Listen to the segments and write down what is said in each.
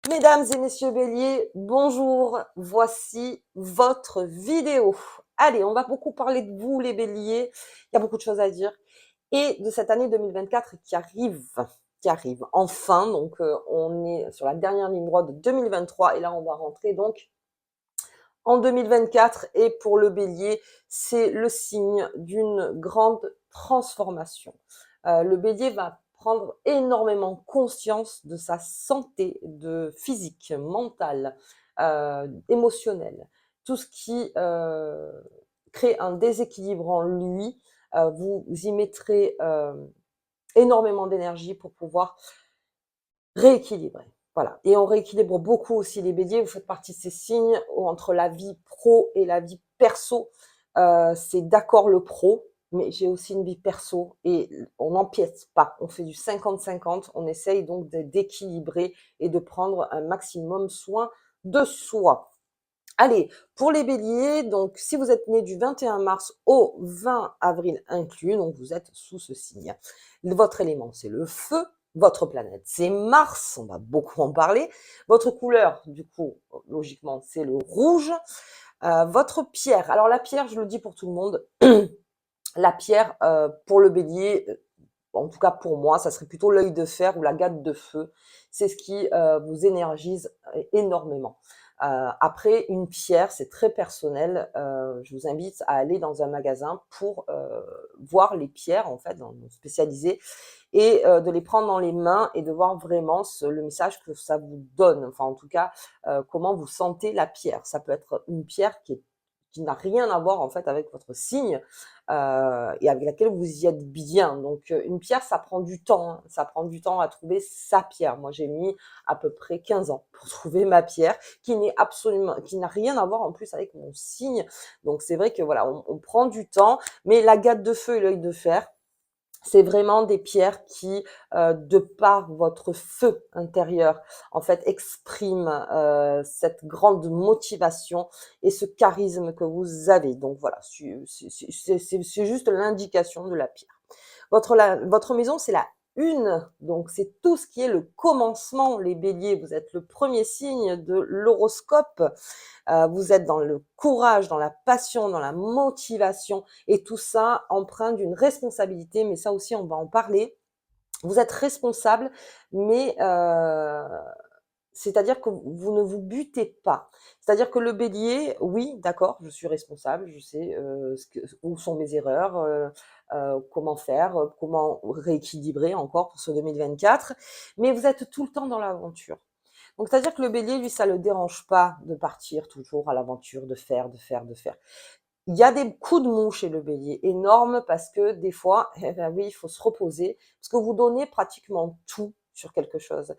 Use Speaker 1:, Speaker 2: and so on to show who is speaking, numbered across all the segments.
Speaker 1: Mesdames et messieurs béliers, bonjour, voici votre vidéo. Allez, on va beaucoup parler de vous les béliers, il y a beaucoup de choses à dire, et de cette année 2024 qui arrive enfin, donc on est sur la dernière ligne droite de 2023, et là on va rentrer donc en 2024, et pour le bélier, c'est le signe d'une grande transformation. Le bélier va prendre énormément conscience de sa santé de physique, mentale, émotionnelle. Tout ce qui crée un déséquilibre en lui, vous y mettrez énormément d'énergie pour pouvoir rééquilibrer. Voilà. Et on rééquilibre beaucoup aussi les béliers. Vous faites partie de ces signes où entre la vie pro et la vie perso, c'est d'accord le pro, mais j'ai aussi une vie perso et on n'empiète pas. On fait du 50-50. On essaye donc d'équilibrer et de prendre un maximum soin de soi. Allez, pour les béliers, donc si vous êtes né du 21 mars au 20 avril inclus, donc vous êtes sous ce signe. Votre élément, c'est le feu. Votre planète, c'est Mars, on va beaucoup en parler. Votre couleur, du coup, logiquement, c'est le rouge. Votre pierre, alors la pierre, je le dis pour tout le monde, la pierre, pour le bélier, en tout cas pour moi, ça serait plutôt l'œil de fer ou la gâte de feu. C'est ce qui vous énergise énormément. Après, une pierre, c'est très personnel. Je vous invite à aller dans un magasin pour voir les pierres, en fait, spécialisées, et de les prendre dans les mains et de voir vraiment le message que ça vous donne. Enfin, en tout cas, comment vous sentez la pierre. Ça peut être une pierre qui n'a rien à voir en fait avec votre signe et avec laquelle vous y êtes bien. Donc une pierre, ça prend du temps, hein. Ça prend du temps à trouver sa pierre. Moi, j'ai mis à peu près 15 ans pour trouver ma pierre, qui n'a rien à voir en plus avec mon signe. Donc c'est vrai que voilà, on prend du temps, mais la gâte de feu et l'œil de fer, c'est vraiment des pierres qui, de par votre feu intérieur, en fait, expriment cette grande motivation et ce charisme que vous avez. Donc voilà, c'est juste l'indication de la pierre. Votre maison, c'est la une, donc c'est tout ce qui est le commencement, les béliers. Vous êtes le premier signe de l'horoscope. Vous êtes dans le courage, dans la passion, dans la motivation, et tout ça empreint d'une responsabilité, mais ça aussi on va en parler. Vous êtes responsable, mais c'est-à-dire que vous ne vous butez pas. C'est-à-dire que le bélier, oui, d'accord, je suis responsable, je sais où sont mes erreurs, comment faire, comment rééquilibrer encore pour ce 2024, mais vous êtes tout le temps dans l'aventure. Donc, c'est-à-dire que le bélier, lui, ça le dérange pas de partir toujours à l'aventure, de faire, de faire, de faire. Il y a des coups de mou chez le bélier, énormes, parce que des fois, eh ben oui, il faut se reposer, parce que vous donnez pratiquement tout sur quelque chose.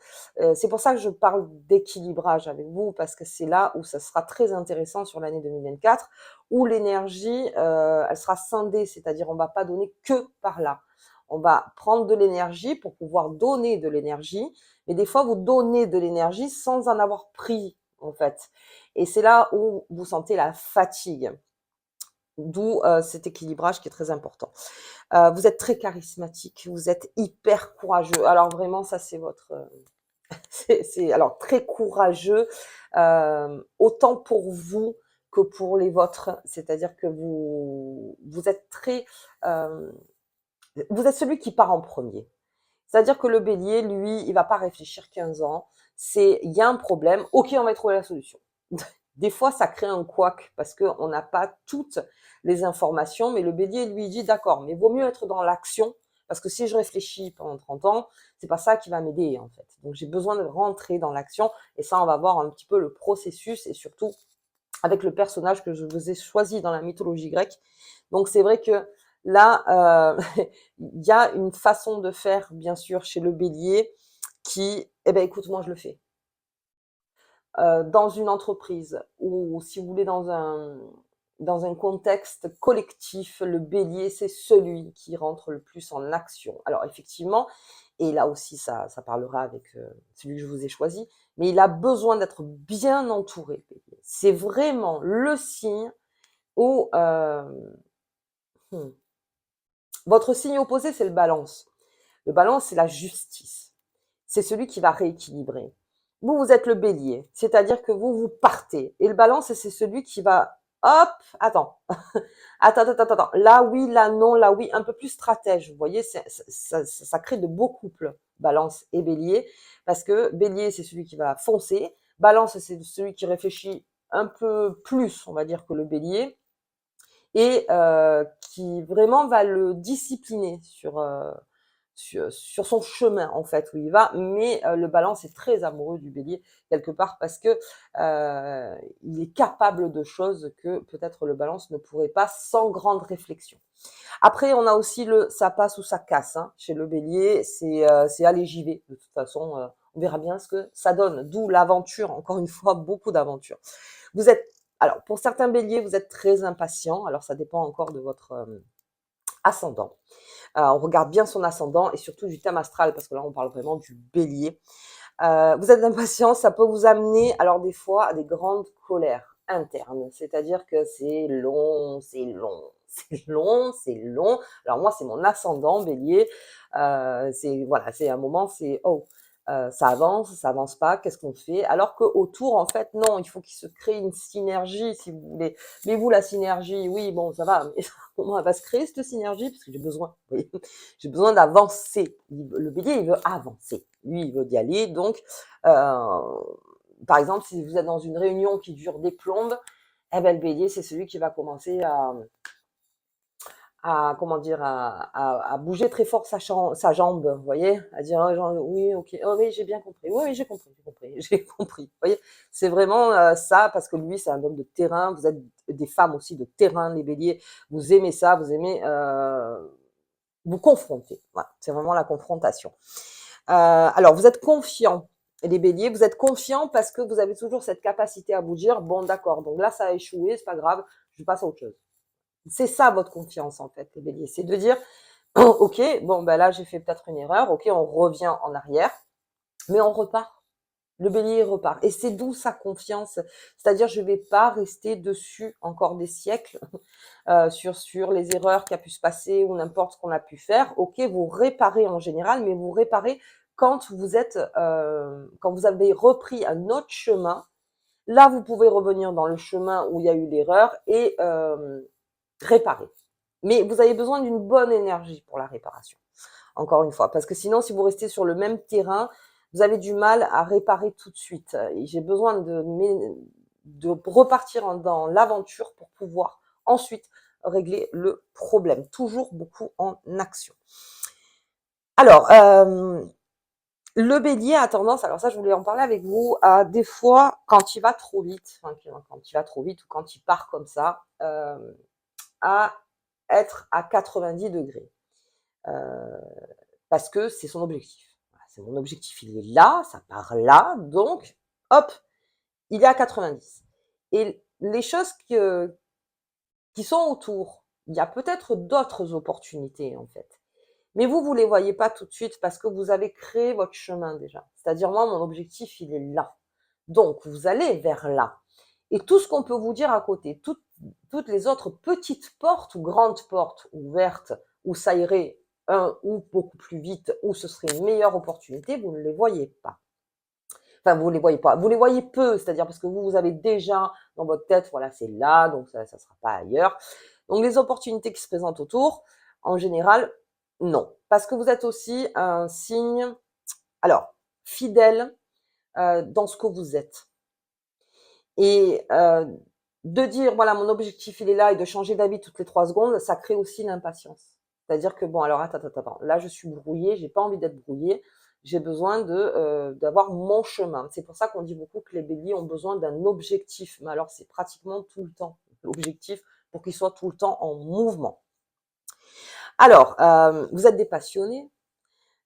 Speaker 1: C'est pour ça que je parle d'équilibrage avec vous, parce que c'est là où ça sera très intéressant sur l'année 2024, où l'énergie, elle sera scindée, c'est-à-dire on va pas donner que par là. On va prendre de l'énergie pour pouvoir donner de l'énergie, mais des fois vous donnez de l'énergie sans en avoir pris, en fait. Et c'est là où vous sentez la fatigue. D'où cet équilibrage qui est très important. Vous êtes très charismatique, vous êtes hyper courageux. Alors vraiment, ça c'est votre, c'est alors très courageux, autant pour vous que pour les vôtres. C'est-à-dire que vous êtes très, hem, vous êtes celui qui part en premier. C'est-à-dire que le bélier, lui, il va pas réfléchir 15 ans. Il y a un problème, OK, on va trouver la solution. Des fois, ça crée un couac parce qu'on n'a pas toutes les informations, mais le bélier, lui, dit d'accord, mais vaut mieux être dans l'action, parce que si je réfléchis pendant 30 ans, c'est pas ça qui va m'aider, en fait. Donc, j'ai besoin de rentrer dans l'action, et ça, on va voir un petit peu le processus, et surtout avec le personnage que je vous ai choisi dans la mythologie grecque. Donc, c'est vrai que là, il y a une façon de faire, bien sûr, chez le bélier qui, eh ben, écoute, moi, je le fais. Dans une entreprise, ou si vous voulez dans un contexte collectif, le bélier, c'est celui qui rentre le plus en action. Alors effectivement, et là aussi ça parlera avec celui que je vous ai choisi, mais il a besoin d'être bien entouré, le bélier. C'est vraiment le signe où mmh, votre signe opposé, c'est le balance. Le balance, c'est la justice. C'est celui qui va rééquilibrer. vous êtes le bélier, c'est-à-dire que vous partez. Et le balance, c'est celui qui va, hop, attends, attends, là oui, là non, là oui, un peu plus stratège. Vous voyez, ça crée de beaux couples, balance et bélier, parce que bélier, c'est celui qui va foncer, balance, c'est celui qui réfléchit un peu plus, on va dire, que le bélier, et qui vraiment va le discipliner sur son chemin en fait où il va, mais le balance est très amoureux du bélier quelque part parce que il est capable de choses que peut-être le balance ne pourrait pas sans grande réflexion. Après on a aussi le ça passe ou ça casse, hein. Chez le bélier c'est allez j'y vais de toute façon, on verra bien ce que ça donne, d'où l'aventure, encore une fois beaucoup d'aventure. Vous êtes alors pour certains béliers vous êtes très impatient, alors ça dépend encore de votre ascendant. On regarde bien son ascendant et surtout du thème astral, parce que là, on parle vraiment du bélier. Vous êtes impatient, ça peut vous amener, alors des fois, à des grandes colères internes. C'est-à-dire que c'est long, c'est long, c'est long, c'est long. Alors moi, c'est mon ascendant bélier. C'est voilà, c'est un moment, c'est oh, ça avance pas, qu'est-ce qu'on fait? Alors que autour, en fait, non, il faut qu'il se crée une synergie, si vous voulez. Mais vous, la synergie, oui, bon, ça va, mais comment elle va se créer cette synergie? Parce que j'ai besoin, vous voyez, j'ai besoin d'avancer. Le bélier, il veut avancer. Lui, il veut y aller. Donc, par exemple, si vous êtes dans une réunion qui dure des plombes, eh ben, le bélier, c'est celui qui va commencer à comment dire, à bouger très fort sa jambe, vous voyez, à dire oh, genre, oui, ok, oh oui, j'ai bien compris, oui, oui, j'ai compris, j'ai compris, vous voyez, c'est vraiment ça parce que lui, c'est un homme de terrain, vous êtes des femmes aussi de terrain, les béliers, vous aimez ça, vous aimez vous confronter, voilà, c'est vraiment la confrontation. Alors, vous êtes confiant. Les béliers, vous êtes confiant parce que vous avez toujours cette capacité à vous dire, bon, d'accord, donc là, ça a échoué, c'est pas grave, je passe à autre chose. C'est ça votre confiance en fait, les béliers. C'est de dire, ok, bon ben là j'ai fait peut-être une erreur, ok, on revient en arrière, mais on repart. Le bélier repart. Et c'est d'où sa confiance. C'est-à-dire, je ne vais pas rester dessus encore des siècles sur les erreurs qui a pu se passer ou n'importe ce qu'on a pu faire. Ok, vous réparez en général, mais vous réparez quand quand vous avez repris un autre chemin. Là, vous pouvez revenir dans le chemin où il y a eu l'erreur et réparer. Mais vous avez besoin d'une bonne énergie pour la réparation, encore une fois. Parce que sinon, si vous restez sur le même terrain, vous avez du mal à réparer tout de suite. Et j'ai besoin de repartir dans l'aventure pour pouvoir ensuite régler le problème. Toujours beaucoup en action. Alors, le bélier a tendance, alors ça je voulais en parler avec vous, à des fois, quand il va trop vite, enfin, quand il va trop vite ou quand il part comme ça, à être à 90 degrés. Parce que c'est son objectif. Voilà, c'est mon objectif, il est là, ça part là, donc hop, il est à 90. Et les choses qui sont autour, il y a peut-être d'autres opportunités en fait. Mais vous les voyez pas tout de suite parce que vous avez créé votre chemin déjà. C'est-à-dire moi, mon objectif, il est là. Donc, vous allez vers là. Et tout ce qu'on peut vous dire à côté, toutes les autres petites portes ou grandes portes ouvertes où ça irait ou beaucoup plus vite, où ce serait une meilleure opportunité, vous ne les voyez pas. Enfin, vous les voyez pas. Vous les voyez peu, c'est-à-dire parce que vous avez déjà dans votre tête, voilà, c'est là, donc ça sera pas ailleurs. Donc, les opportunités qui se présentent autour, en général, non. Parce que vous êtes aussi un signe, alors, fidèle dans ce que vous êtes. Et de dire, voilà, mon objectif, il est là, et de changer d'avis toutes les 3 secondes, ça crée aussi l'impatience. C'est-à-dire que, bon, alors, attends, là, je suis brouillée, j'ai pas envie d'être brouillée, j'ai besoin d'avoir mon chemin. C'est pour ça qu'on dit beaucoup que les béliers ont besoin d'un objectif. Mais alors, c'est pratiquement tout le temps l'objectif pour qu'il soit tout le temps en mouvement. Alors, vous êtes des passionnés,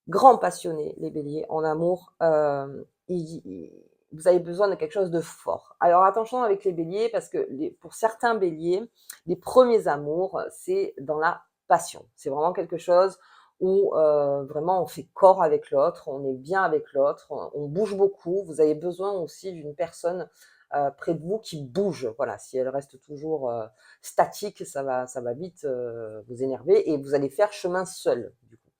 Speaker 1: grands passionnés, les béliers, en amour. Vous avez besoin de quelque chose de fort. Alors attention avec les béliers, parce que pour certains béliers, les premiers amours, c'est dans la passion. C'est vraiment quelque chose où vraiment on fait corps avec l'autre, on est bien avec l'autre, on bouge beaucoup. Vous avez besoin aussi d'une personne près de vous qui bouge. Voilà, si elle reste toujours statique, ça va vite vous énerver et vous allez faire chemin seul, du coup.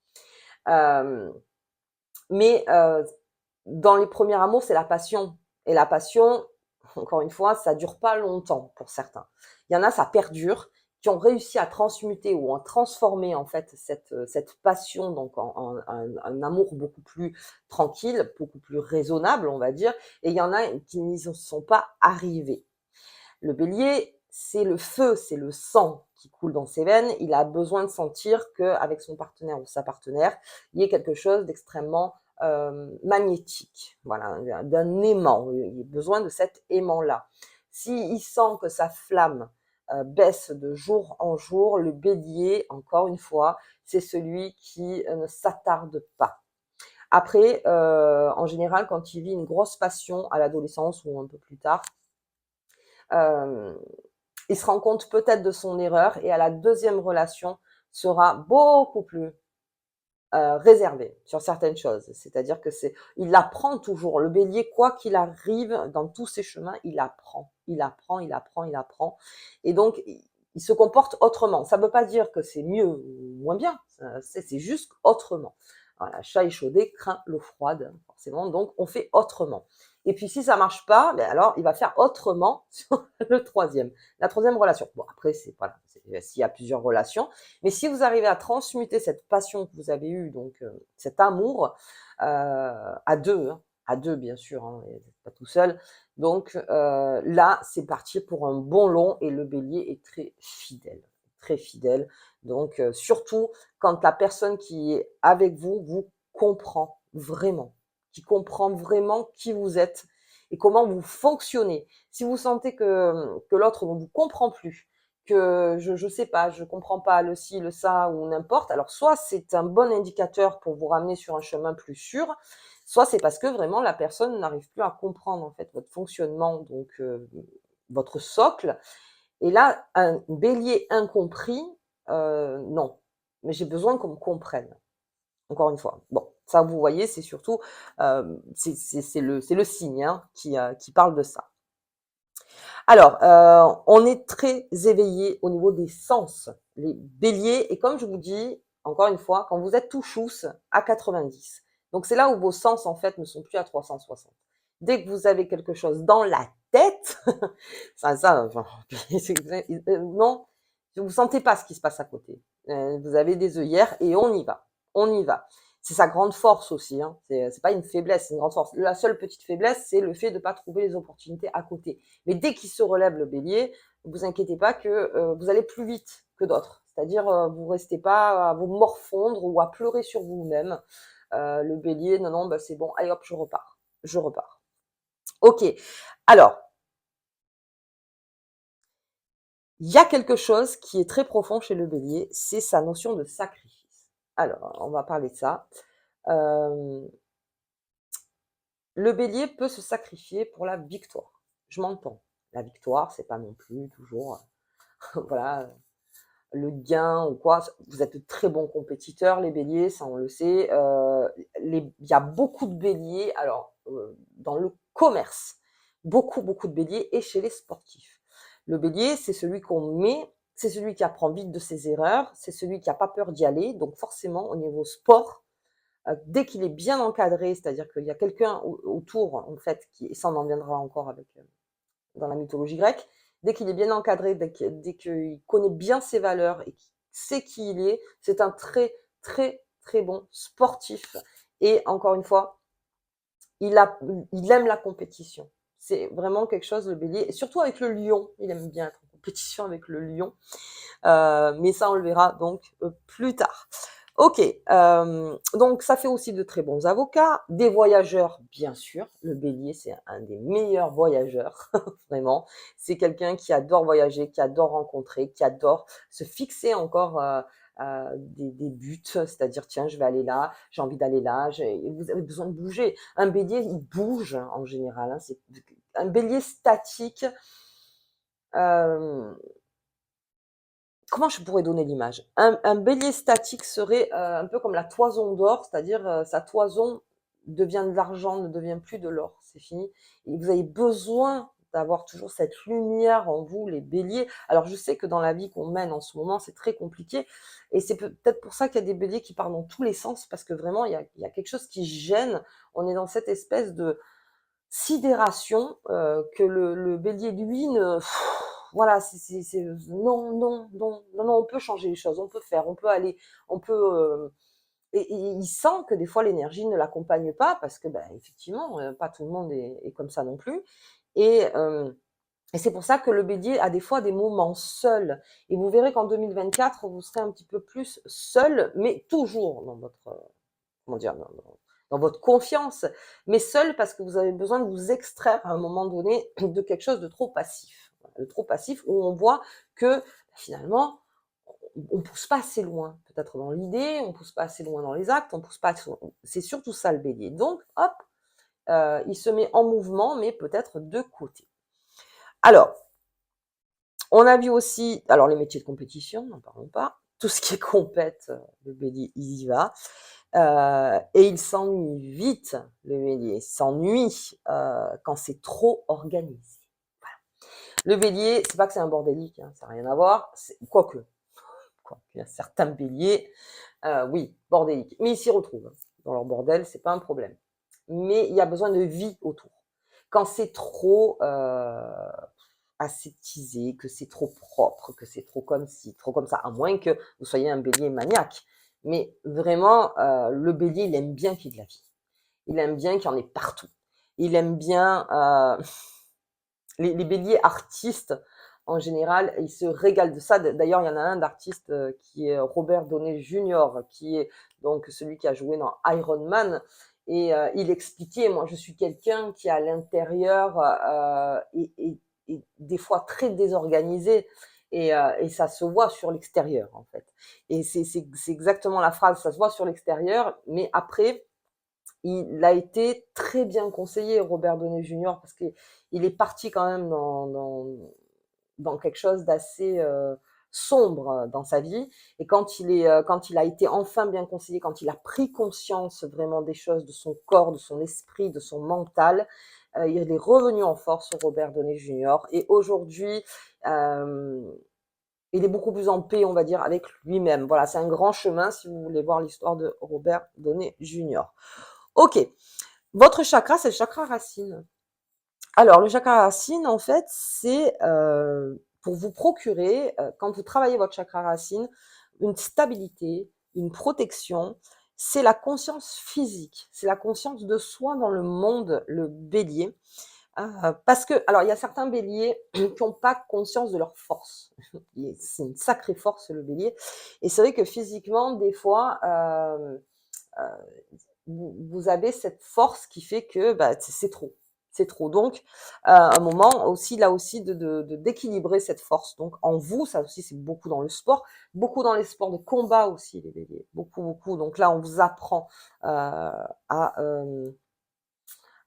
Speaker 1: Mais dans les premiers amours, c'est la passion. Et la passion, encore une fois, ça dure pas longtemps pour certains. Il y en a, ça perdure, qui ont réussi à transmuter ou à transformer en fait cette passion donc en un amour beaucoup plus tranquille, beaucoup plus raisonnable, on va dire. Et il y en a qui n'y sont pas arrivés. Le bélier, c'est le feu, c'est le sang qui coule dans ses veines. Il a besoin de sentir qu'avec son partenaire ou sa partenaire, il y ait quelque chose d'extrêmement magnétique, voilà, d'un aimant. Il a besoin de cet aimant-là. S'il sent que sa flamme baisse de jour en jour, le bélier, encore une fois, c'est celui qui ne s'attarde pas. Après, en général, quand il vit une grosse passion à l'adolescence ou un peu plus tard, il se rend compte peut-être de son erreur et à la deuxième relation sera beaucoup plus réservé sur certaines choses. C'est-à-dire que il apprend toujours. Le bélier, quoi qu'il arrive dans tous ses chemins, il apprend. Il apprend, il apprend, il apprend. Et donc, il se comporte autrement. Ça ne veut pas dire que c'est mieux ou moins bien. C'est juste autrement. Voilà, chat échaudé craint l'eau froide, forcément. Donc, on fait autrement. Et puis, si ça marche pas, ben alors, il va faire autrement sur la troisième relation. Bon, après, voilà, s'il y a plusieurs relations. Mais si vous arrivez à transmuter cette passion que vous avez eue, donc cet amour, à deux bien sûr, hein, pas tout seul. Donc là, c'est parti pour un bon long et le bélier est très fidèle, très fidèle. Donc surtout quand la personne qui est avec vous vous comprend vraiment, qui comprend vraiment qui vous êtes et comment vous fonctionnez. Si vous sentez que l'autre ne vous comprend plus, que je sais pas, je comprends pas le ci, le ça ou n'importe, alors soit c'est un bon indicateur pour vous ramener sur un chemin plus sûr, soit c'est parce que vraiment la personne n'arrive plus à comprendre en fait votre fonctionnement, donc votre socle. Et là, un bélier incompris, non. Mais j'ai besoin qu'on me comprenne. Encore une fois. Bon, ça vous voyez, c'est surtout c'est le signe hein, qui parle de ça. Alors, on est très éveillé au niveau des sens, les béliers. Et comme je vous dis, encore une fois, quand vous êtes tout chousse à 90, donc c'est là où vos sens, en fait, ne sont plus à 360. Dès que vous avez quelque chose dans la tête, enfin, non, vous sentez pas ce qui se passe à côté. Vous avez des œillères et on y va. On y va. C'est sa grande force aussi. Hein. C'est pas une faiblesse, c'est une grande force. La seule petite faiblesse, c'est le fait de ne pas trouver les opportunités à côté. Mais dès qu'il se relève le bélier, ne vous inquiétez pas que vous allez plus vite que d'autres. C'est-à-dire, vous restez pas à vous morfondre ou à pleurer sur vous-même. Le bélier, non, non, bah, c'est bon, allez hop, je repars. Je repars. Ok. Alors, il y a quelque chose qui est très profond chez le bélier, c'est sa notion de sacrifice. Alors, on va parler de ça. Le bélier peut se sacrifier pour la victoire. Je m'entends. La victoire, c'est pas non plus toujours, voilà, le gain ou quoi. Vous êtes de très bons compétiteurs, les béliers, ça on le sait. Il y a beaucoup de béliers, alors, dans le commerce, beaucoup de béliers et chez les sportifs. Le bélier, c'est celui qu'on met, c'est celui qui apprend vite de ses erreurs, c'est celui qui n'a pas peur d'y aller. Donc forcément, au niveau sport, dès qu'il est bien encadré, c'est-à-dire qu'il y a quelqu'un autour, en fait, et ça on en viendra encore avec dans la mythologie grecque, dès qu'il est bien encadré, dès qu'il connaît bien ses valeurs et qu'il sait qui il est, c'est un très, très, très bon sportif. Et encore une fois, il aime la compétition. C'est vraiment quelque chose, le bélier, et surtout avec le lion, il aime bien être en compétition avec le lion. Mais ça, on le verra donc plus tard. Ok, donc ça fait aussi de très bons avocats, des voyageurs, bien sûr. Le bélier, c'est un des meilleurs voyageurs, vraiment. C'est quelqu'un qui adore voyager, qui adore rencontrer, qui adore se fixer encore des buts, c'est-à-dire, tiens, je vais aller là, j'ai envie d'aller là, vous avez besoin de bouger. Un bélier, il bouge en général. Hein, c'est un bélier statique. Comment je pourrais donner l'image? Un bélier statique serait un peu comme la toison d'or, c'est-à-dire sa toison devient de l'argent, ne devient plus de l'or, c'est fini. Et vous avez besoin d'avoir toujours cette lumière en vous, les béliers. Alors, je sais que dans la vie qu'on mène en ce moment, c'est très compliqué. Et c'est peut-être pour ça qu'il y a des béliers qui partent dans tous les sens, parce que vraiment, il y a quelque chose qui gêne. On est dans cette espèce de sidération que le bélier, lui, ne... Voilà, non, non, non, non, non, on peut changer les choses, on peut faire, on peut aller, on peut... et il sent que des fois l'énergie ne l'accompagne pas parce que, ben, effectivement, pas tout le monde est comme ça non plus. Et, et c'est pour ça que le bélier a des fois des moments seuls. Et vous verrez qu'en 2024, vous serez un petit peu plus seul, mais toujours dans votre, comment dire, dans votre confiance, mais seul parce que vous avez besoin de vous extraire à un moment donné de quelque chose de trop passif. Voilà, de trop passif où on voit que finalement, on pousse pas assez loin, peut-être dans l'idée, on pousse pas assez loin dans les actes, on pousse pas. C'est surtout ça le bélier. Donc, hop, il se met en mouvement, mais peut-être de côté. Alors, on a vu aussi, alors les métiers de compétition, n'en parlons pas. Tout ce qui est compète, le bélier, il y va. Et il s'ennuie vite, le bélier. Il s'ennuie quand c'est trop organisé. Voilà. Le bélier, c'est pas que c'est un bordélique, hein, ça n'a rien à voir. Quoique, il y a certains béliers, oui, bordéliques. Mais ils s'y retrouvent. Dans leur bordel, c'est pas un problème. Mais il y a besoin de vie autour. Quand c'est trop aseptisé, que c'est trop propre, que c'est trop comme ci, trop comme ça, à moins que vous soyez un bélier maniaque. Mais vraiment, le bélier, il aime bien qu'il y ait de la vie. Il aime bien qu'il y en ait partout. Il aime bien les béliers artistes, en général, ils se régalent de ça. D'ailleurs, il y en a un d'artiste qui est Robert Downey Jr., qui est donc celui qui a joué dans Iron Man. Et il expliquait, moi, je suis quelqu'un qui à l'intérieur est des fois très désorganisé. Et ça se voit sur l'extérieur, en fait. Et c'est exactement la phrase, ça se voit sur l'extérieur, mais après, il a été très bien conseillé, Robert Downey Jr., parce qu'il est parti quand même dans quelque chose d'assez sombre dans sa vie. Et quand il a été enfin bien conseillé, quand il a pris conscience vraiment des choses, de son corps, de son esprit, de son mental, il est revenu en force, Robert Downey Jr. Et aujourd'hui, euh, il est beaucoup plus en paix, on va dire, avec lui-même. Voilà, c'est un grand chemin si vous voulez voir l'histoire de Robert Downey Jr. Ok, votre chakra, c'est le chakra racine. Alors, le chakra racine, en fait, c'est pour vous procurer, quand vous travaillez votre chakra racine, une stabilité, une protection. C'est la conscience physique, c'est la conscience de soi dans le monde, le bélier. Parce que, alors, il y a certains béliers qui n'ont pas conscience de leur force. C'est une sacrée force, le bélier. Et c'est vrai que physiquement, des fois, euh, vous avez cette force qui fait que bah, c'est trop. C'est trop. Donc, un moment aussi, là aussi, d'équilibrer cette force. Donc, en vous, ça aussi, c'est beaucoup dans le sport, beaucoup dans les sports de combat aussi, les béliers. Beaucoup, beaucoup. Donc là, on vous apprend à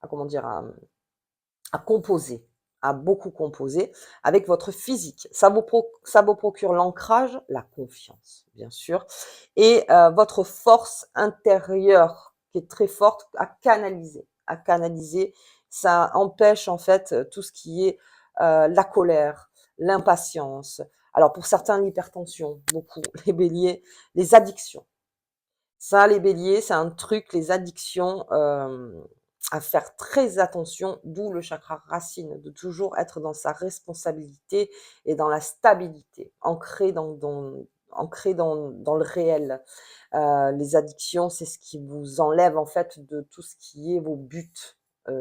Speaker 1: comment dire, à composer, à beaucoup composer avec votre physique. Ça vous procure l'ancrage, la confiance, bien sûr, et votre force intérieure qui est très forte à canaliser. À canaliser, ça empêche en fait tout ce qui est la colère, l'impatience. Alors pour certains, l'hypertension, beaucoup, les béliers, les addictions. Ça, les béliers, c'est un truc, les addictions, à faire très attention, d'où le chakra racine, de toujours être dans sa responsabilité et dans la stabilité, ancré dans le réel. Les addictions, c'est ce qui vous enlève en fait de tout ce qui est vos buts.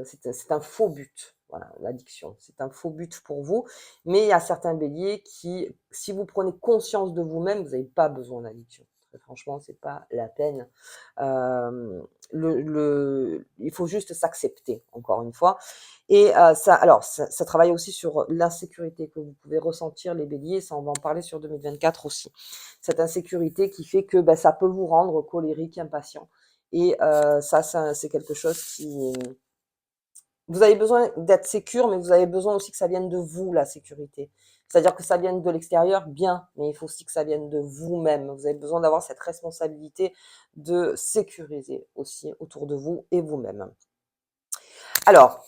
Speaker 1: C'est un faux but. Voilà, l'addiction, c'est un faux but pour vous. Mais il y a certains béliers qui, si vous prenez conscience de vous-même, vous n'avez pas besoin d'addiction. Très franchement, c'est pas la peine. Il faut juste s'accepter, encore une fois. Et ça travaille aussi sur l'insécurité que vous pouvez ressentir, les béliers, ça on va en parler sur 2024 aussi. Cette insécurité qui fait que ça peut vous rendre colérique, impatient. Et ça, c'est quelque chose qui... Vous avez besoin d'être sécure, mais vous avez besoin aussi que ça vienne de vous, la sécurité. C'est-à-dire que ça vienne de l'extérieur, bien, mais il faut aussi que ça vienne de vous-même. Vous avez besoin d'avoir cette responsabilité de sécuriser aussi autour de vous et vous-même. Alors,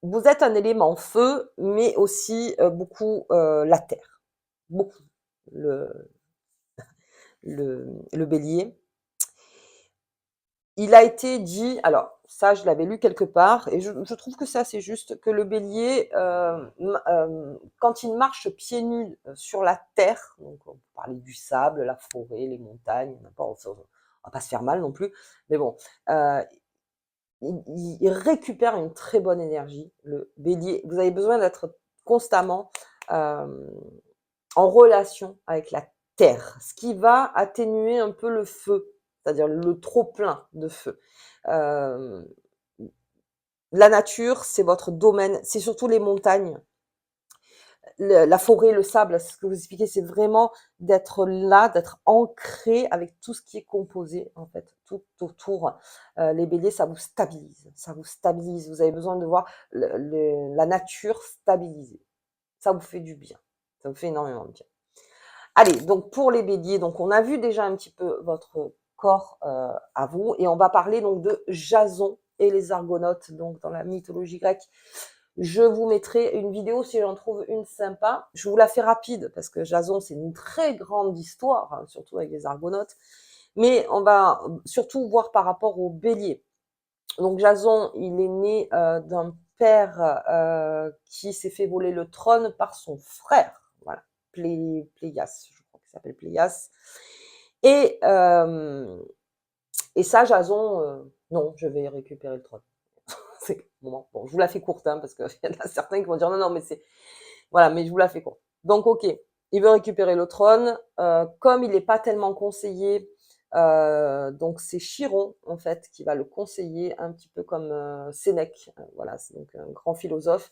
Speaker 1: vous êtes un élément feu, mais aussi beaucoup la terre. Beaucoup. Le, le bélier. Il a été dit, alors ça je l'avais lu quelque part, et je trouve que c'est assez juste, que le bélier, quand il marche pieds nus sur la terre, donc on peut parler du sable, la forêt, les montagnes, n'importe, on va pas se faire mal non plus, mais bon, euh, il récupère une très bonne énergie, le bélier. Vous avez besoin d'être constamment euh, en relation avec la terre, ce qui va atténuer un peu le feu, c'est-à-dire le trop plein de feu. Euh, la nature, c'est votre domaine, c'est surtout les montagnes, la forêt, le sable, ce que vous expliquez, c'est vraiment d'être là, d'être ancré avec tout ce qui est composé, en fait, tout autour. Les béliers, ça vous stabilise, ça vous stabilise. Vous avez besoin de voir la nature stabilisée. Ça vous fait du bien, ça vous fait énormément de bien. Allez, donc pour les béliers, donc on a vu déjà un petit peu votre corps à vous, et on va parler donc de Jason et les Argonautes, donc dans la mythologie grecque. Je vous mettrai une vidéo si j'en trouve une sympa. Je vous la fais rapide parce que Jason, c'est une très grande histoire, hein, surtout avec les Argonautes. Mais on va surtout voir par rapport aux béliers. Donc Jason, il est né d'un père qui s'est fait voler le trône par son frère. Voilà, Pléias, je crois qu'il s'appelle Pléias. Et, euh, et ça, Jason, non, je vais récupérer le trône. C'est bon, je vous la fais courte, hein, parce qu'il y en a certains qui vont dire non, non, mais c'est voilà, mais je vous la fais courte. Donc, ok, il veut récupérer le trône. Comme il n'est pas tellement conseillé, donc c'est Chiron en fait qui va le conseiller, un petit peu comme Sénèque. Voilà, c'est donc un grand philosophe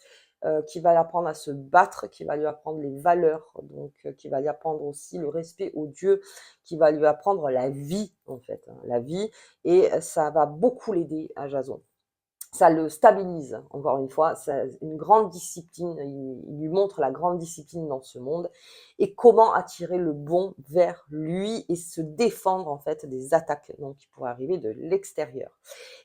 Speaker 1: qui va l'apprendre à se battre, qui va lui apprendre les valeurs, donc qui va lui apprendre aussi le respect aux dieux, qui va lui apprendre la vie en fait, hein, la vie, et ça va beaucoup l'aider à Jason. Ça le stabilise, encore une fois, c'est une grande discipline, il lui montre la grande discipline dans ce monde et comment attirer le bon vers lui et se défendre en fait des attaques donc, qui pourraient arriver de l'extérieur.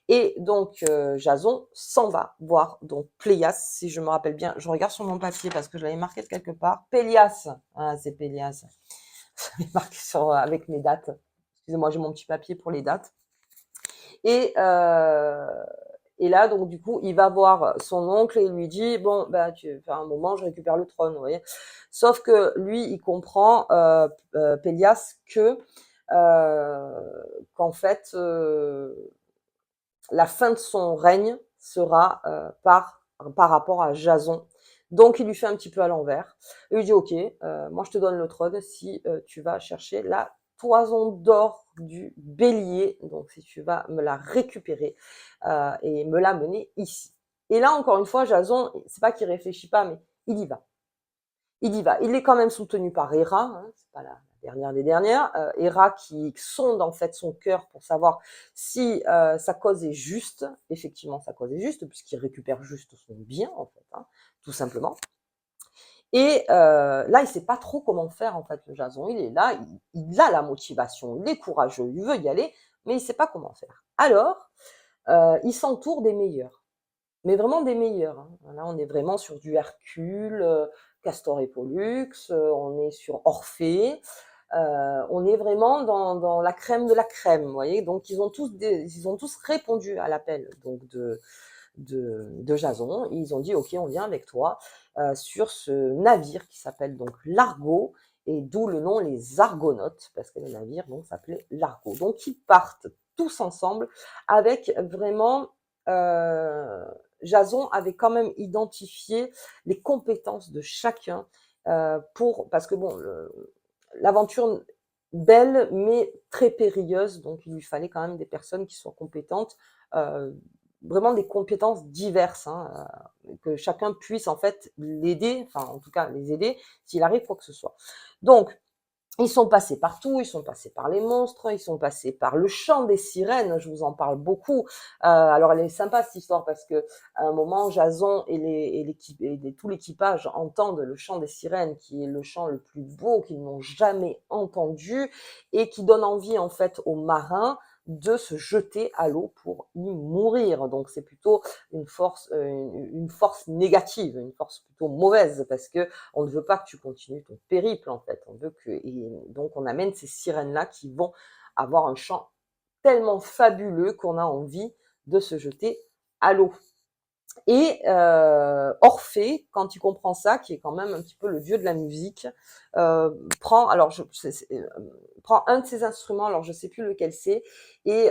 Speaker 1: Et donc Jason s'en va voir donc Pléias, si je me rappelle bien, je regarde sur mon papier parce que je l'avais marqué de quelque part, Pélias, ah, c'est Pélias, je l'avais marqué avec mes dates, excusez-moi, j'ai mon petit papier pour les dates. Et, euh, et là, donc, du coup, il va voir son oncle et il lui dit, bon, bah, tu fais un moment, je récupère le trône, vous voyez. Sauf que lui, il comprend, Pélias, qu'en fait, la fin de son règne sera par rapport à Jason. Donc, il lui fait un petit peu à l'envers. Il lui dit, ok, moi, je te donne le trône si tu vas chercher la toison d'or du bélier. Donc, si tu vas me la récupérer et me la mener ici. Et là, encore une fois, Jason, c'est pas qu'il réfléchit pas, mais il y va. Il y va. Il est quand même soutenu par Héra, hein, c'est pas la dernière des dernières. Héra qui sonde en fait son cœur pour savoir si sa cause est juste. Effectivement, sa cause est juste puisqu'il récupère juste son bien en fait, hein, tout simplement. Et là, il sait pas trop comment faire en fait. Le Jason, il est là, il a la motivation, il est courageux, il veut y aller, mais il sait pas comment faire. Alors, il s'entoure des meilleurs, mais vraiment des meilleurs, hein. Là, on est vraiment sur du Hercule, Castor et Pollux, on est sur Orphée, on est vraiment dans la crème de la crème, vous voyez. Donc ils ont tous répondu à l'appel donc de Jason. Ils ont dit ok, on vient avec toi sur ce navire qui s'appelle donc l'Argo, et d'où le nom les Argonautes parce que le navire donc s'appelait l'Argo. Donc ils partent tous ensemble avec vraiment Jason avait quand même identifié les compétences de chacun parce que bon, l'aventure belle mais très périlleuse, donc il lui fallait quand même des personnes qui soient compétentes, euh, vraiment des compétences diverses, hein, que chacun puisse en fait l'aider, enfin en tout cas les aider s'il arrive quoi que ce soit. Donc ils sont passés partout, ils sont passés par les monstres, ils sont passés par le chant des sirènes, je vous en parle beaucoup. Alors elle est sympa cette histoire parce que à un moment, Jason et tout l'équipage entendent le chant des sirènes, qui est le chant le plus beau qu'ils n'ont jamais entendu et qui donne envie en fait aux marins de se jeter à l'eau pour y mourir. Donc c'est plutôt une force négative, une force plutôt mauvaise, parce que on ne veut pas que tu continues ton périple en fait. On veut que, et donc on amène ces sirènes-là qui vont avoir un chant tellement fabuleux qu'on a envie de se jeter à l'eau. Et Orphée, quand il comprend ça, qui est quand même un petit peu le dieu de la musique, prend prend un de ses instruments, alors je sais plus lequel c'est, et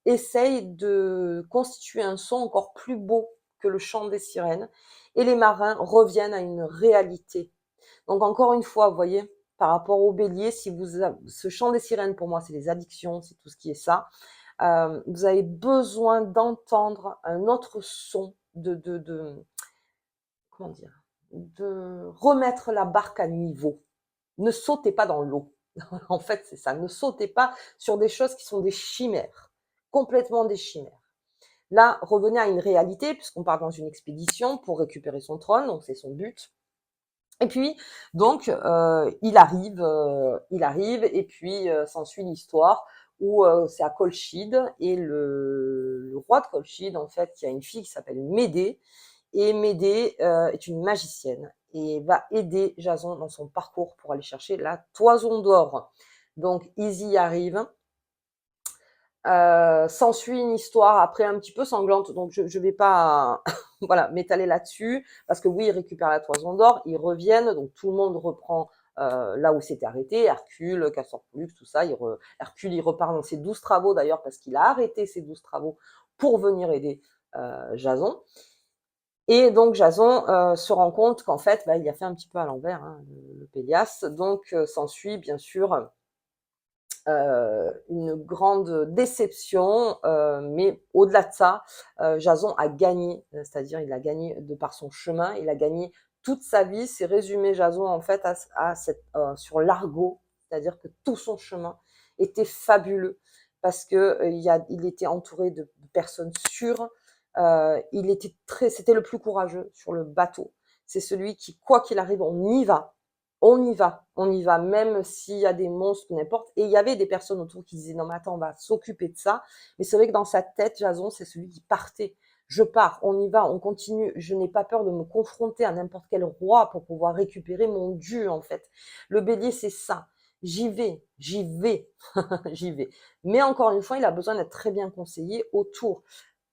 Speaker 1: essaye de constituer un son encore plus beau que le chant des sirènes. Et les marins reviennent à une réalité. Donc encore une fois, vous voyez, par rapport au bélier, si ce chant des sirènes, pour moi, c'est les addictions, c'est tout ce qui est ça. Vous avez besoin d'entendre un autre son, comment dire, de remettre la barque à niveau. Ne sautez pas dans l'eau. En fait, c'est ça. Ne sautez pas sur des choses qui sont des chimères, complètement des chimères. Là, revenez à une réalité, puisqu'on part dans une expédition pour récupérer son trône, donc c'est son but. Et puis, donc, il arrive, et puis s'ensuit l'histoire où c'est à Colchide, et le roi de Colchide, en fait, il y a une fille qui s'appelle Médée, et Médée est une magicienne, et va aider Jason dans son parcours pour aller chercher la toison d'or. Donc, ils y arrivent. S'ensuit une histoire après un petit peu sanglante, donc je vais pas voilà, m'étaler là-dessus, parce que oui, ils récupèrent la toison d'or, ils reviennent, donc tout le monde reprend là où s'était arrêté, Hercule, Castor Pollux, tout ça, Hercule, il repart dans ses 12 travaux d'ailleurs, parce qu'il a arrêté ses 12 travaux pour venir aider Jason. Et donc Jason se rend compte qu'en fait, il a fait un petit peu à l'envers, hein, le Pélias, donc s'ensuit bien sûr une grande déception, mais au-delà de ça, Jason a gagné, c'est-à-dire il a gagné de par son chemin, il a gagné toute sa vie. C'est résumé Jason en fait sur l'Argot, c'est-à-dire que tout son chemin était fabuleux, parce que il était entouré de personnes sûres. C'était le plus courageux sur le bateau. C'est celui qui, quoi qu'il arrive, on y va, même s'il y a des monstres, n'importe. Et il y avait des personnes autour qui disaient, non mais attends, on va s'occuper de ça. Mais c'est vrai que dans sa tête, Jason, c'est celui qui partait. Je pars, on y va, on continue. Je n'ai pas peur de me confronter à n'importe quel roi pour pouvoir récupérer mon dû, en fait. Le bélier, c'est ça. J'y vais, j'y vais. Mais encore une fois, il a besoin d'être très bien conseillé autour.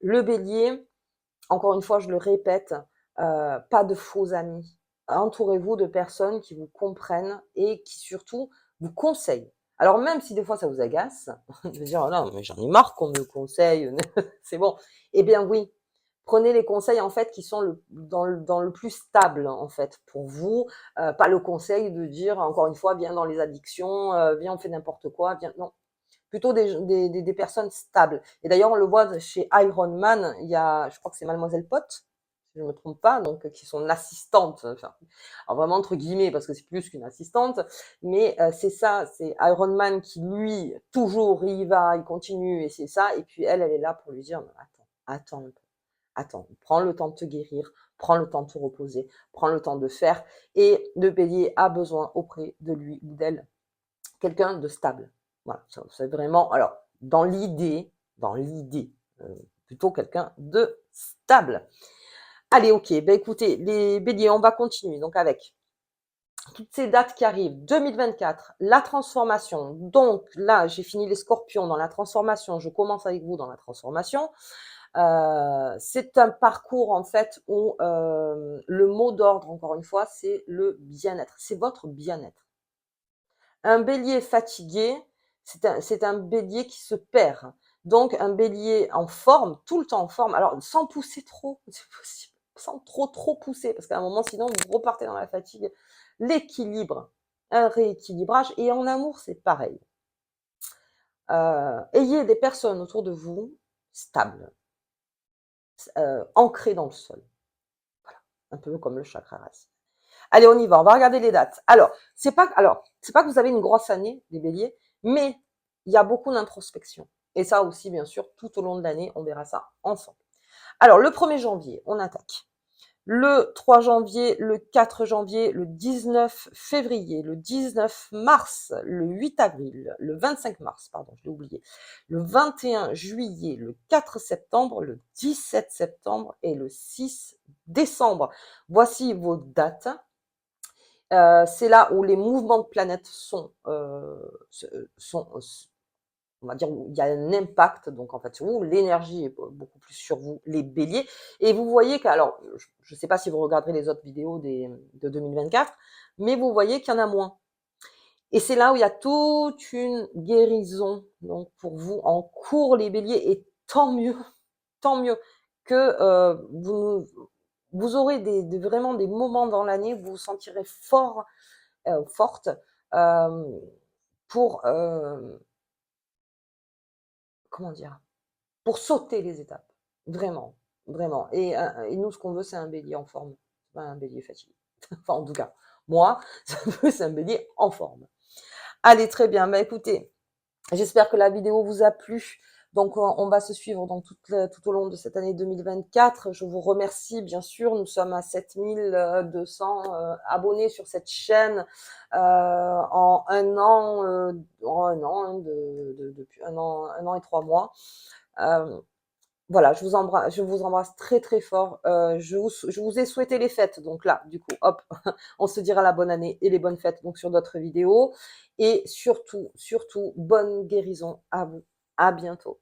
Speaker 1: Le bélier, encore une fois, je le répète, pas de faux amis. Entourez-vous de personnes qui vous comprennent et qui surtout vous conseillent. Alors même si des fois ça vous agace, de dire oh non mais j'en ai marre qu'on me conseille, c'est bon. Eh bien oui, prenez les conseils en fait qui sont dans le plus stable en fait pour vous, pas le conseil de dire encore une fois viens dans les addictions, viens on fait n'importe quoi, viens non. Plutôt des personnes stables. Et d'ailleurs, on le voit chez Iron Man, il y a, je crois que c'est Mademoiselle Pot, si je ne me trompe pas, donc qui est son assistante, enfin, alors vraiment entre guillemets, parce que c'est plus qu'une assistante, mais c'est ça, c'est Iron Man qui, lui, toujours, il y va, il continue, et c'est ça, et puis elle est là pour lui dire, attends, attends, prends le temps de te guérir, prends le temps de te reposer, prends le temps de faire, et le bélier a besoin auprès de lui ou d'elle quelqu'un de stable. Voilà, c'est vraiment, alors, euh, plutôt quelqu'un de stable. Allez, ok, ben écoutez, les béliers, on va continuer donc avec toutes ces dates qui arrivent. 2024, la transformation. Donc là, j'ai fini les scorpions dans la transformation, je commence avec vous dans la transformation. C'est un parcours en fait où le mot d'ordre, encore une fois, c'est le bien-être, c'est votre bien-être. Un bélier fatigué, c'est un bélier qui se perd. Donc un bélier en forme, tout le temps en forme, alors sans pousser trop, c'est possible, sans trop pousser, parce qu'à un moment sinon vous repartez dans la fatigue. L'équilibre, un rééquilibrage, et en amour c'est pareil. Ayez des personnes autour de vous stables, ancrées dans le sol. Voilà, un peu comme le chakra racine. Allez, on y va, on va regarder les dates. Alors, c'est pas que vous avez une grosse année, les béliers, mais il y a beaucoup d'introspection. Et ça aussi, bien sûr, tout au long de l'année, on verra ça ensemble. Alors, le 1er janvier, on attaque. le 3 janvier, le 4 janvier, le 19 février, le 19 mars, le 8 avril, le 25 mars, pardon, je l'ai oublié, le 21 juillet, le 4 septembre, le 17 septembre et le 6 décembre. Voici vos dates. C'est là où les mouvements de planètes sont on va dire, où il y a un impact, donc en fait, sur vous, l'énergie est beaucoup plus sur vous, les béliers. Et vous voyez que, alors, je ne sais pas si vous regarderez les autres vidéos de 2024, mais vous voyez qu'il y en a moins. Et c'est là où il y a toute une guérison, donc pour vous, en cours, les béliers, et tant mieux que vous aurez vraiment des moments dans l'année où vous vous sentirez fort, forte, euh, pour, comment dire, pour sauter les étapes. Vraiment, vraiment. Et nous, ce qu'on veut, c'est un bélier en forme, pas un bélier fatigué. Enfin, en tout cas, moi, c'est un bélier en forme. Allez, très bien. Bah, écoutez, j'espère que la vidéo vous a plu. Donc, on va se suivre donc tout au long de cette année 2024. Je vous remercie, bien sûr. Nous sommes à 7200 abonnés sur cette chaîne en un an, hein, depuis un an et 3 mois. Voilà, je vous embrasse très très fort. Je vous ai souhaité les fêtes, donc là, du coup, hop, on se dira la bonne année et les bonnes fêtes donc sur d'autres vidéos. Et surtout, surtout, bonne guérison à vous. À bientôt.